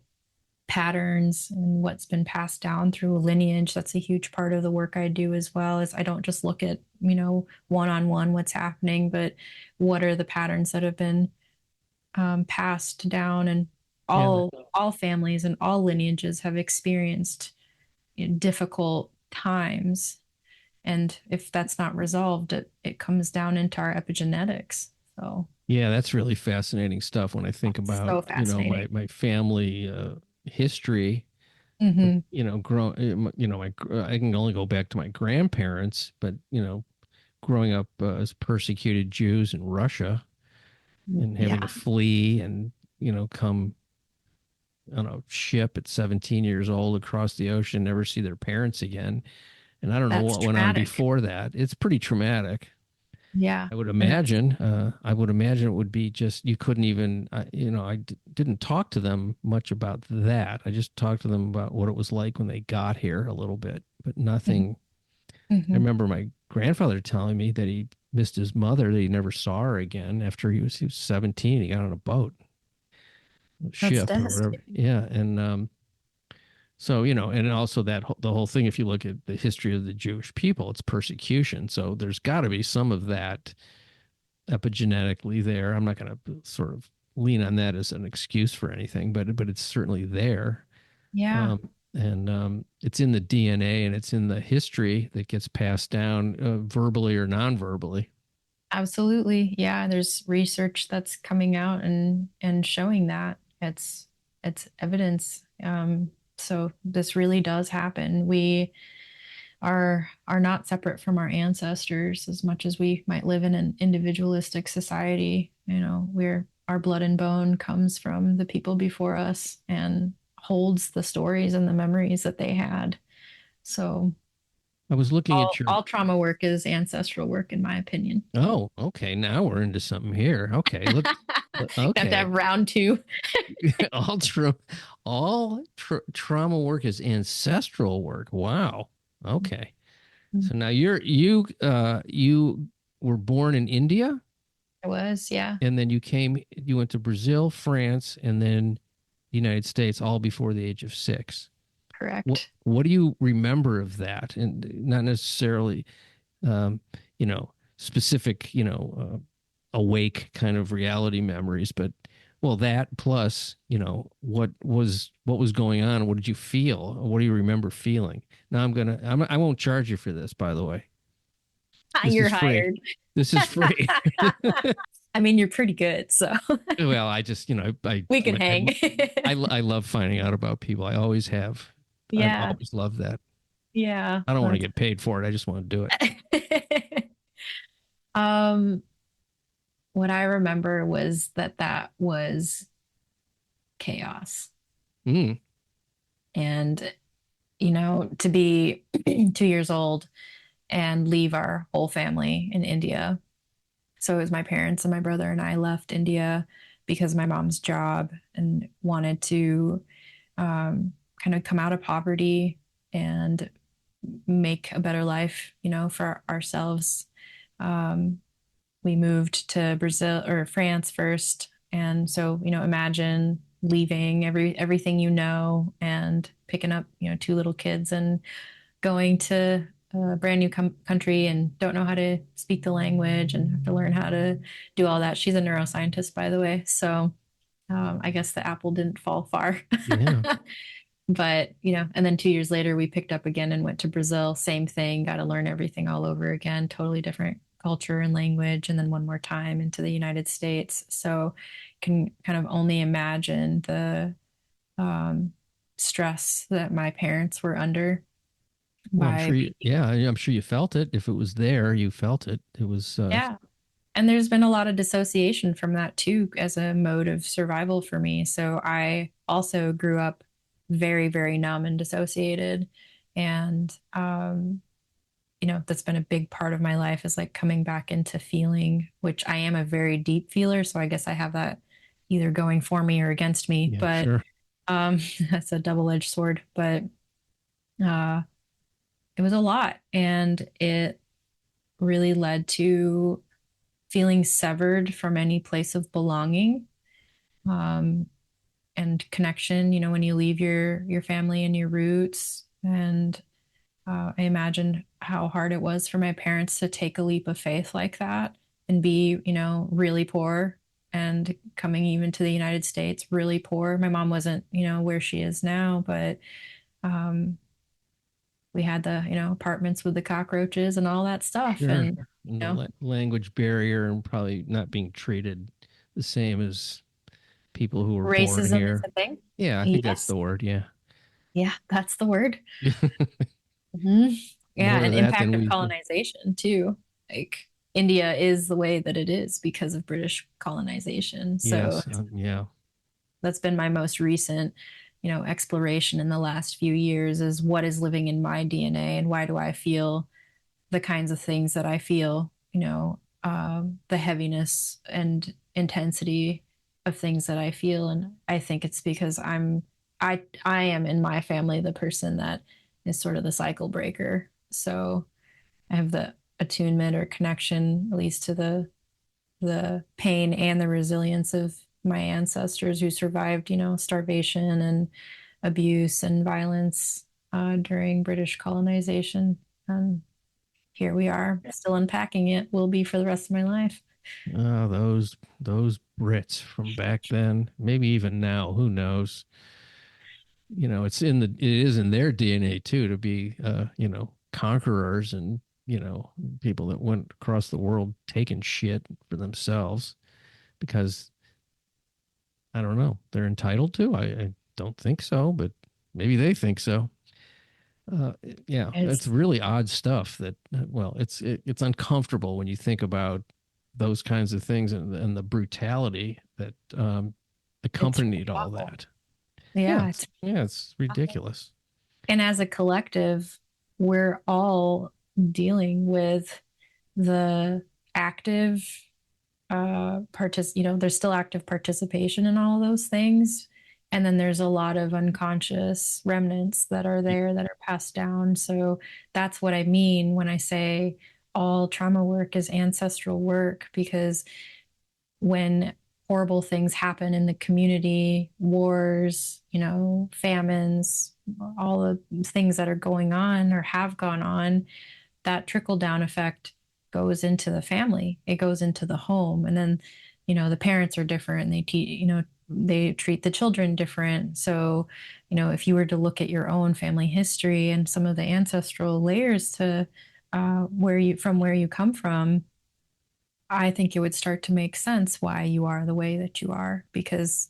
patterns and what's been passed down through a lineage. That's a huge part of the work I do as well. Is I don't just look at, one-on-one what's happening, but what are the patterns that have been passed down. And yeah, all families and all lineages have experienced difficult times. And if that's not resolved, it comes down into our epigenetics. So yeah. That's really fascinating stuff when I think it's about, so fascinating. my family history. Mm-hmm. I can only go back to my grandparents, but growing up as persecuted Jews in Russia and having to Yeah, flee and come on a ship at 17 years old across the ocean, never see their parents again. And I don't know that's what went on traumatic. before that. It's pretty traumatic. Yeah. I would And it's, imagine. I would imagine it would be just you couldn't even. Didn't talk to them much about that. I just talked to them about what it was like when they got here a little bit, but nothing. I mm-hmm. remember my grandfather telling me that he missed his mother, that he never saw her again after he was 17. He got on a boat, a That's ship or whatever. devastating. Yeah, and so and also the whole thing. If you look at the history of the Jewish people, it's persecution. So there's got to be some of that epigenetically there. I'm not going to sort of lean on that as an excuse for anything, but it's certainly there. Yeah, And it's in the DNA and it's in the history that gets passed down verbally or non-verbally. absolutely. Yeah, there's research that's coming out and showing that it's evidence. So this really does happen. We are not separate from our ancestors as much as we might live in an individualistic society. our blood and bone comes from the people before us and holds the stories and the memories that they had. So I was looking at your. all trauma work is ancestral work, in my opinion. Oh, okay. Now we're into something here. Okay, Have to okay. have round two. all tra- trauma work is ancestral work. Wow. Okay. So now you were born in India, I was, yeah, and then you went to Brazil, France, and then the United States, all before the age of 6. correct. What do you remember of that? And not necessarily, um, specific, awake kind of reality memories, but well, that plus, what was going on? What did you feel? What do you remember feeling? Now I won't charge you for this, by the way. This You're is free. hired. This is free. I mean, you're pretty good, so Well, I just, we can hang. I love finding out about people. I always have. I've Yeah, always loved that. yeah. I don't want to get paid for it. I just want to do it. um, what I remember was that was chaos. Mm. And, to be 2 years old and leave our whole family in India. So it was my parents and my brother and I left India because of my mom's job and wanted to kind of come out of poverty and make a better life, for ourselves. We moved to Brazil or France first. And so, imagine leaving everything and picking up, two little kids and going to a brand new country and don't know how to speak the language and have to learn how to do all that. She's a neuroscientist, by the way. So I guess the apple didn't fall far. Yeah. But, and then 2 years later, we picked up again and went to Brazil. Same thing, got to learn everything all over again, totally different culture and language. And then one more time into the United States. So can kind of only imagine the stress that my parents were under. Well, I'm sure you felt it. If it was there, you felt it. It was, Yeah. And there's been a lot of dissociation from that too, as a mode of survival for me. So I also grew up very, very numb and dissociated. And, that's been a big part of my life is like coming back into feeling, which I am a very deep feeler. So I guess I have that either going for me or against me. yeah, But sure. that's a double-edged sword. But it was a lot. And it really led to feeling severed from any place of belonging and connection, when you leave your family and your roots. And I imagined how hard it was for my parents to take a leap of faith like that and be, really poor and coming even to the United States really poor. My mom wasn't, where she is now, but we had the, apartments with the cockroaches and all that stuff. Sure. And, And the language barrier and probably not being treated the same as people who were born racism is here. a thing. Yeah, I think that's Yes. the word. Yeah. Yeah, that's the word. Hmm. Yeah, More of and that than impact of we. colonization too. Like India is the way that it is because of British colonization. So Yes. Yeah. that's been my most recent, exploration in the last few years is what is living in my DNA and why do I feel the kinds of things that I feel, the heaviness and intensity of things that I feel. And I think it's because I am in my family the person that is sort of the cycle breaker. So I have the attunement or connection, at least to the pain and the resilience of my ancestors who survived, starvation and abuse and violence during British colonization. And here we are, still unpacking it. Will be for the rest of my life. Oh, those Brits from back then, maybe even now, who knows? It is in their DNA too to be conquerors and people that went across the world taking shit for themselves because I don't know, they're entitled to. I don't think so, but maybe they think so. Yeah, it's It's really odd stuff that, well, it's uncomfortable when you think about those kinds of things and the brutality that It's accompanied all awful. that. Yeah, it's It's ridiculous. and as a collective, we're all dealing with the active there's still active participation in all of those things. And then there's a lot of unconscious remnants that are there that are passed down. So that's what I mean when I say all trauma work is ancestral work, because when horrible things happen in the community, wars, famines, all the things that are going on or have gone on, that trickle down effect goes into the family. It goes into the home. And then, the parents are different and they treat the children different. So, if you were to look at your own family history and some of the ancestral layers to where you come from, I think it would start to make sense why you are the way that you are, because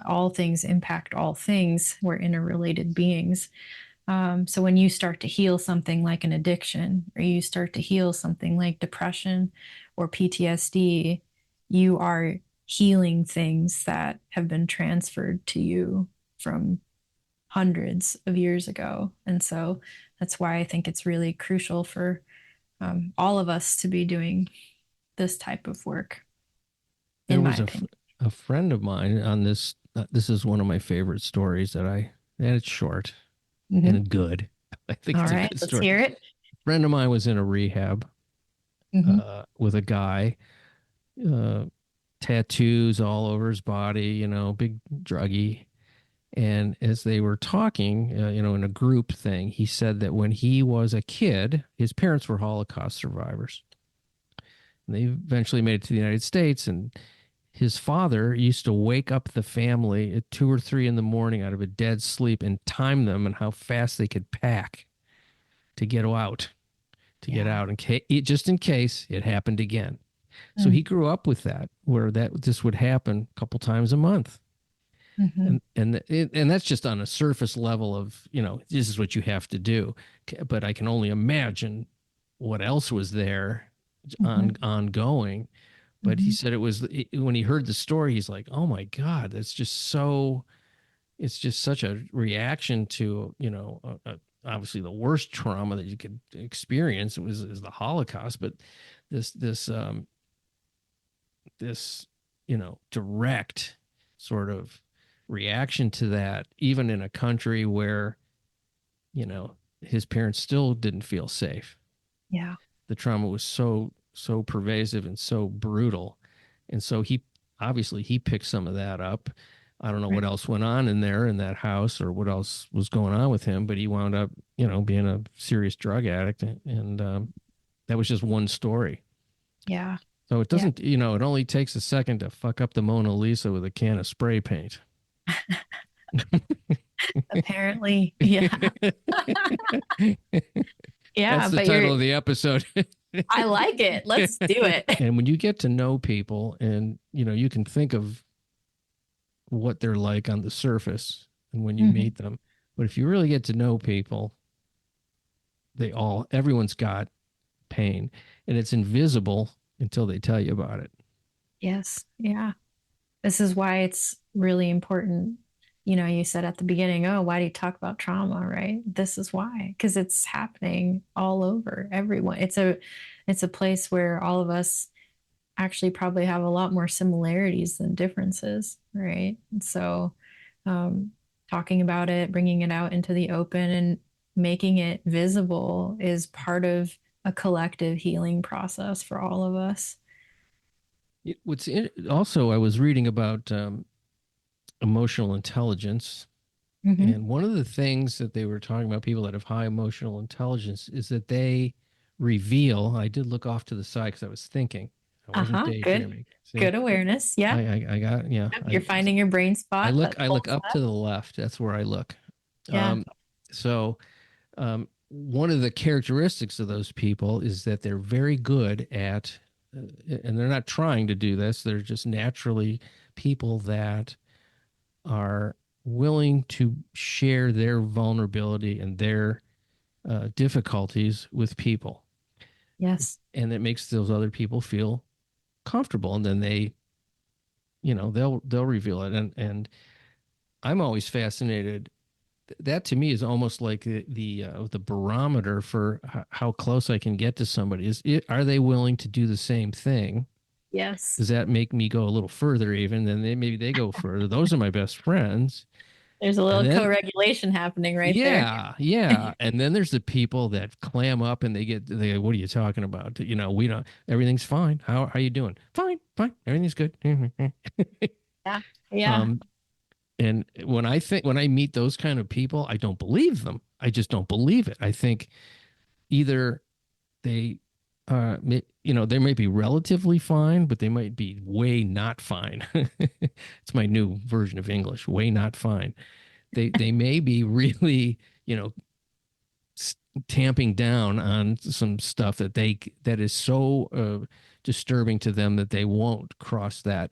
all things impact all things. We're interrelated beings. So when you start to heal something like an addiction, or you start to heal something like depression or PTSD, you are healing things that have been transferred to you from hundreds of years ago. And so that's why I think it's really crucial for all of us to be doing this type of work, There in my was opinion. a friend of mine on this. This is one of my favorite stories and it's short Mm-hmm. and good. I think All it's a right, good let's story. hear it. A friend of mine was in a rehab Mm-hmm. with a guy, uh, tattoos all over his body, big druggy. And as they were talking, in a group thing, he said that when he was a kid, his parents were Holocaust survivors. And they eventually made it to the United States, and his father used to wake up the family at 2 or 3 in the morning out of a dead sleep and time them and how fast they could pack to get out, Yeah. just in case it happened again. So Mm-hmm. he grew up with that, where that this would happen a couple times a month. Mm-hmm. And that's just on a surface level of, this is what you have to do. But I can only imagine what else was there ongoing. But he Mm-hmm. said when he heard the story, he's like, oh my God, it's just such a reaction to, obviously the worst trauma that you could experience is the Holocaust. But this direct sort of reaction to that, even in a country where, his parents still didn't feel safe. Yeah. The trauma was so pervasive and so brutal. And so he picked some of that up. I don't know what Right. else went on in there in that house or what else was going on with him, but he wound up, being a serious drug addict. And that was just one story. Yeah. So it Yeah. doesn't, it only takes a second to fuck up the Mona Lisa with a can of spray paint. Apparently. Yeah. That's Yeah. the But title of the episode. I like it. Let's do it. And when you get to know people and, you can think of what they're like on the surface and when you Mhm. meet them. But if you really get to know people, everyone's got pain and it's invisible until they tell you about it. Yes. Yeah. This is why it's really important. You said at the beginning, oh, why do you talk about trauma, right? This is why, because it's happening all over everyone. It's a place where all of us actually probably have a lot more similarities than differences, right? And so, um, talking about it, bringing it out into the open, and making it visible is part of a collective healing process for all of us. Also, I was reading about emotional intelligence. Mm-hmm. And one of the things that they were talking about, people that have high emotional intelligence, is that they reveal. I did look off to the side because I was thinking. I wasn't Uh-huh. Good. daydreaming. See, Good awareness. Yeah. I got, yeah. Yep, you're finding your brain spot that I look pulls up up. to the left. That's where I look. Yeah. So one of the characteristics of those people is that they're very good at, and they're not trying to do this. They're just naturally people that are willing to share their vulnerability and their difficulties with people. Yes. And it makes those other people feel comfortable, and then they'll reveal it. And I'm always fascinated. That to me is almost like the barometer for how close I can get to somebody. Are they willing to do the same thing? Yes. Does that make me go a little further even? Then maybe they go further. Those are my best friends. There's a And little then co-regulation happening right there. yeah. And then there's the people that clam up and they what are you talking about? We don't, everything's fine. How are you doing? Fine. Everything's good. Yeah. Yeah. um, and when I meet those kind of people, I don't believe them. I just don't believe it. I think either they, they might be relatively fine, but they might be way not fine. It's my new version of English, way not fine. They may be really, tamping down on some stuff that is so disturbing to them that they won't cross that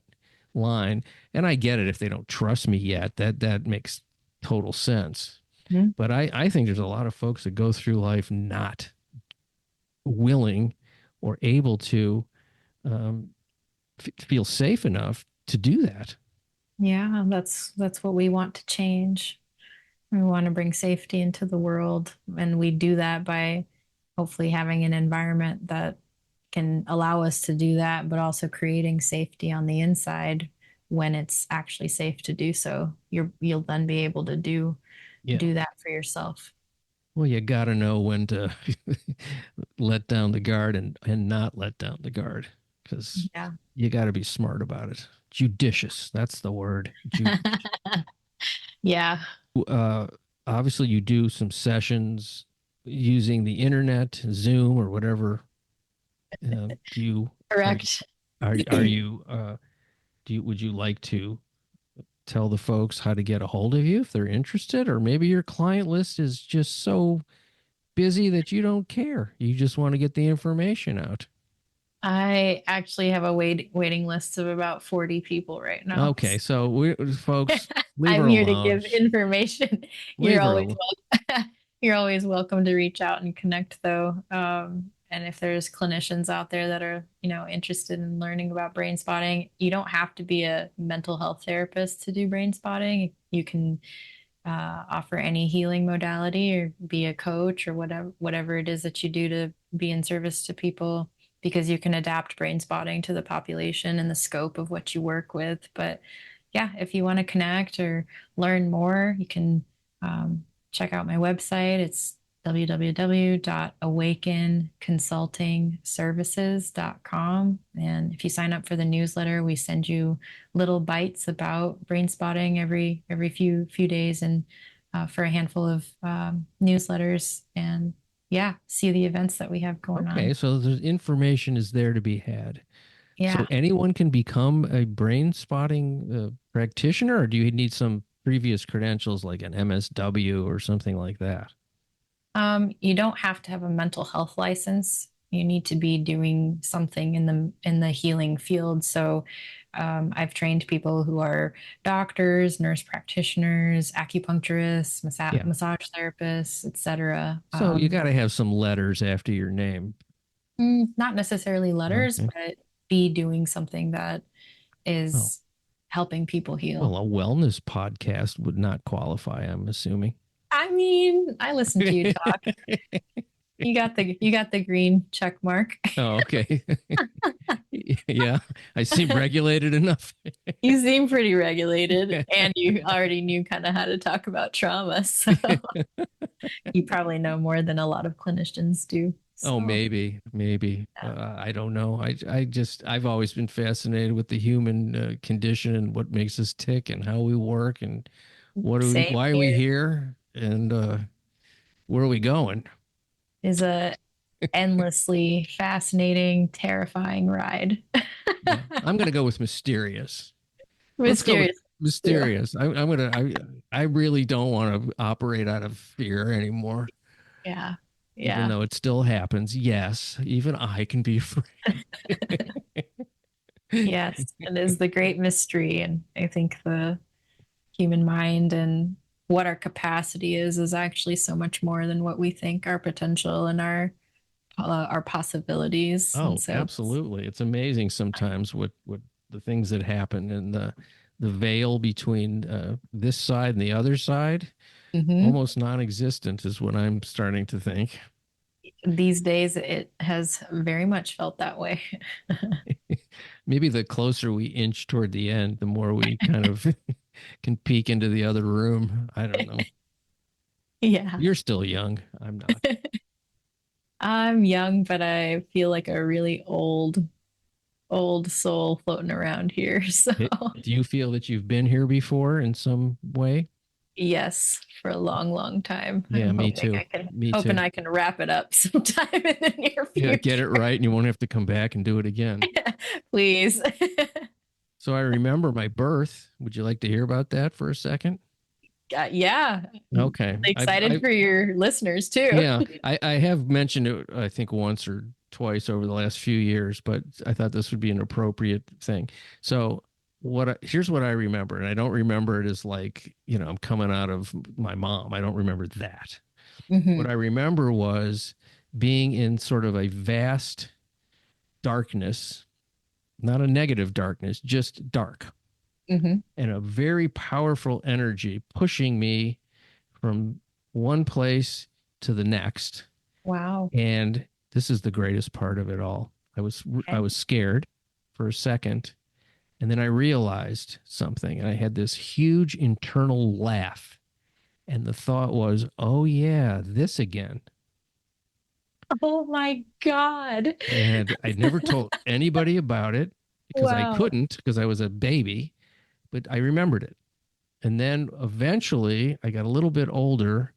line. And I get it if they don't trust me yet. That makes total sense. Mhm. But I think there's a lot of folks that go through life not willing or able to feel safe enough to do that. Yeah, that's what we want to change. We want to bring safety into the world, and we do that by hopefully having an environment that can allow us to do that, but also creating safety on the inside when it's actually safe to do so. You'll then be able to do Yeah. that for yourself. Well, you got to know when to let down the guard and not let down the guard, because Yeah. you got to be smart about it. Judicious. That's the word. Yeah. Obviously, you do some sessions using the internet, Zoom, or whatever. Do you Correct. are you would you like to tell the folks how to get a hold of you if they're interested, or maybe your client list is just so busy that you don't care, you just want to get the information out? I actually have a waiting list of about 40 people right now. Okay, so folks, leave her I'm here to alone. give information. Leave You're her always alone. you're always welcome to reach out and connect though. And if there's clinicians out there that are, interested in learning about brain spotting, you don't have to be a mental health therapist to do brain spotting. You can offer any healing modality or be a coach or whatever it is that you do to be in service to people, because you can adapt brain spotting to the population and the scope of what you work with. But yeah, if you want to connect or learn more, you can check out my website. It's www.awakenconsultingservices.com. And if you sign up for the newsletter, we send you little bites about brain spotting every few days, and for a handful of newsletters, and see the events that we have going on. Okay, so the information is there to be had. Yeah. So anyone can become a brain spotting practitioner, or do you need some previous credentials like an MSW or something like that? You don't have to have a mental health license. You need to be doing something in the healing field. So I've trained people who are doctors, nurse practitioners, acupuncturists, massage therapists, etc. So you got to have some letters after your name. Not necessarily letters, Okay. but be doing something that is helping people heal. Well, a wellness podcast would not qualify, I'm assuming. I mean, I listen to you talk. You got the green check mark. Oh, okay. Yeah, I seem regulated enough. You seem pretty regulated, and you already knew kind of how to talk about trauma. So you probably know more than a lot of clinicians do. So. Oh, maybe. I don't know. I've always been fascinated with the human condition and what makes us tick and how we work and why are we here and where are we going? Is a endlessly fascinating, terrifying ride. Yeah, I'm gonna go with mysterious. Mysterious. Mysterious. I really don't want to operate out of fear anymore. Yeah. Even though it still happens. Yes, even I can be afraid. Yes, it is the great mystery. And I think the human mind and what our capacity is actually so much more than what we think. Our potential and our our possibilities. And Oh, so, absolutely. It's amazing sometimes what the things that happen, and the veil between this side and the other side, mhm. almost non-existent is what I'm starting to think. These days it has very much felt that way. Maybe the closer we inch toward the end, the more we kind of can peek into the other room. I don't know. Yeah. You're still young. I'm not. I'm young, but I feel like a really old soul floating around here. So, Do you feel that you've been here before in some way? yes, for a long, long time. Yeah, I'm me hoping too. I can Me hoping too. I can wrap it up sometime in the near Yeah, get it future. right and you won't have to come back and do it again. Please. So I remember my birth. Would you like to hear about that for a second? Yeah. I'm Okay. excited for your listeners too. Yeah, I have mentioned it, I think once or twice over the last few years, but I thought this would be an appropriate thing. So here's what I remember, and I don't remember it as like, I'm coming out of my mom. I don't remember that. What Hmm. I remember was being in sort of a vast darkness, not a negative darkness, just dark, Hmm. and a very powerful energy pushing me from one place to the next. Wow. And this is the greatest part of it all. I Okay. was scared for a second, and then I realized something, and I had this huge internal laugh. And the thought was, "Oh yeah, this again." Oh my God. And I never told anybody about it because I Wow. couldn't, because I was a baby, but I remembered it. And then eventually I got a little bit older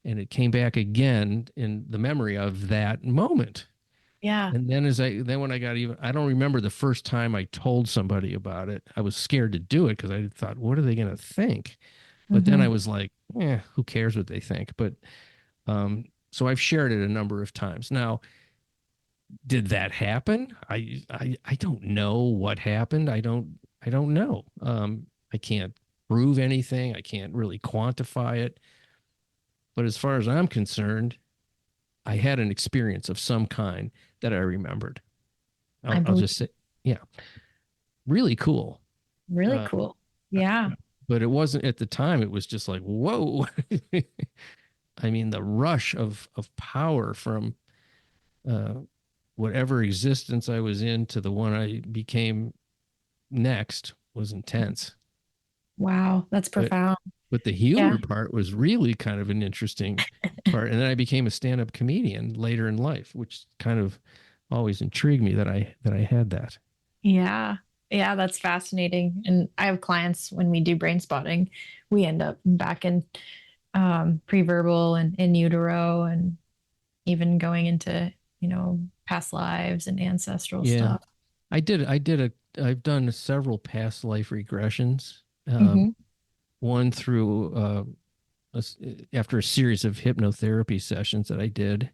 and it came back again in the memory of that moment. Yeah. And then when I got even, I don't remember the first time I told somebody about it. I was scared to do it because I thought, what are they going to think? But then I Hmm. was like, who cares what they think? But so I've shared it a number of times. Now, did that happen? I don't know what happened. I don't know. I can't prove anything. I can't really quantify it. But as far as I'm concerned, I had an experience of some kind that I remembered. I I'll believe just say, yeah, really cool. really Uh, cool. Yeah. but it wasn't at the time. It was just like, whoa. I mean, the rush of power from uh, whatever existence I was in to the one I became next was intense. Wow. That's But profound. but the Yeah. humor part was really kind of an interesting part. And then I became a stand-up comedian later in life, which kind of always intrigued me that I had that. Yeah. Yeah, that's fascinating. And I have clients when we do brain spotting, we end up back in pre-verbal and in utero and even going into, past lives and ancestral Yeah. stuff. I've done several past life regressions. Um, Hmm. one through after a series of hypnotherapy sessions that I did.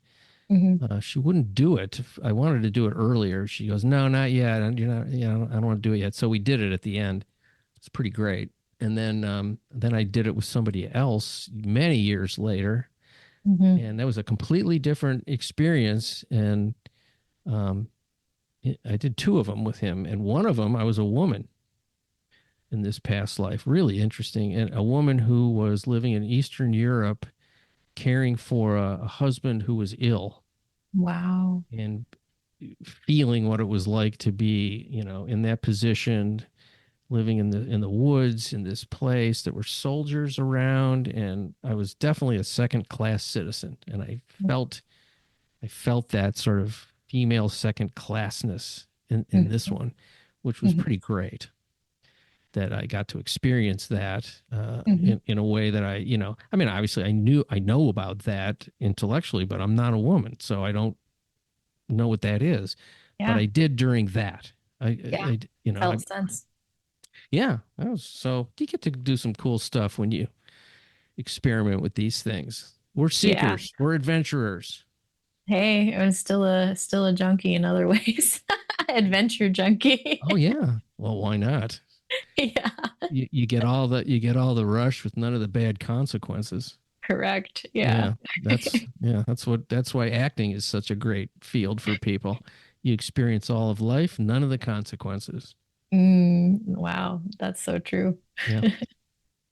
Hmm. She wouldn't do it. I wanted to do it earlier. She goes, "No, not yet. You're not. I don't want to do it yet." So we did it at the end. It's pretty great. And then I did it with somebody else many years later, Hmm. and that was a completely different experience. And um, I did two of them with him, and one of them I was a woman in this past life. Really interesting, and a woman who was living in Eastern Europe, caring for a husband who was ill Wow. and feeling what it was like to be, in that position, living in the woods in this place. There were soldiers around, and I was definitely a second class citizen, and I felt that sort of female second classness in this one, which was Hmm. pretty great. That I got to experience that Hmm. in a way that I mean, obviously I know about that intellectually, but I'm not a woman, so I don't know what that is, but Yeah. I did during that. Yeah. Felt sense. Yeah. So you get to do some cool stuff when you experiment with these things. We're Yeah. seekers. We're adventurers. Hey, I was still a junkie in other ways. Adventure junkie. Oh yeah. Well, why not? Yeah. You get all the rush with none of the bad consequences. Correct. Yeah. Yeah, that's why acting is such a great field for people. You experience all of life, none of the consequences. Wow. That's so true. Yeah.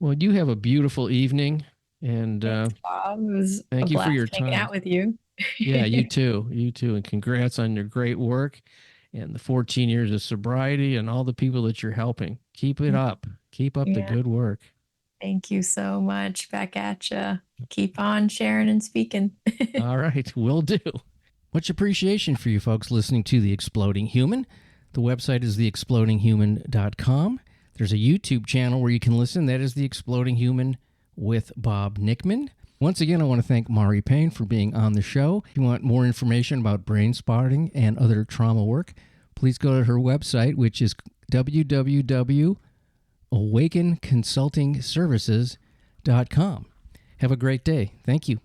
Well, you have a beautiful evening, and Thanks, Bob. It was a thank you for your blast hanging time. out with you. Yeah, you too. You too. And congrats on your great work and the 14 years of sobriety and all the people that you're helping. Keep it up. Keep up the Yeah. good work. Thank you so much. Back at you. Keep on sharing and speaking. All right, will do. Much appreciation for you folks listening to The Exploding Human. The website is theexplodinghuman.com. There's a YouTube channel where you can listen. That is The Exploding Human with Bob Nickman. Once again, I want to thank Mariya Payne for being on the show. If you want more information about Brainspotting and other trauma work, please go to her website, which is www.awakenconsultingservices.com. Have a great day. Thank you.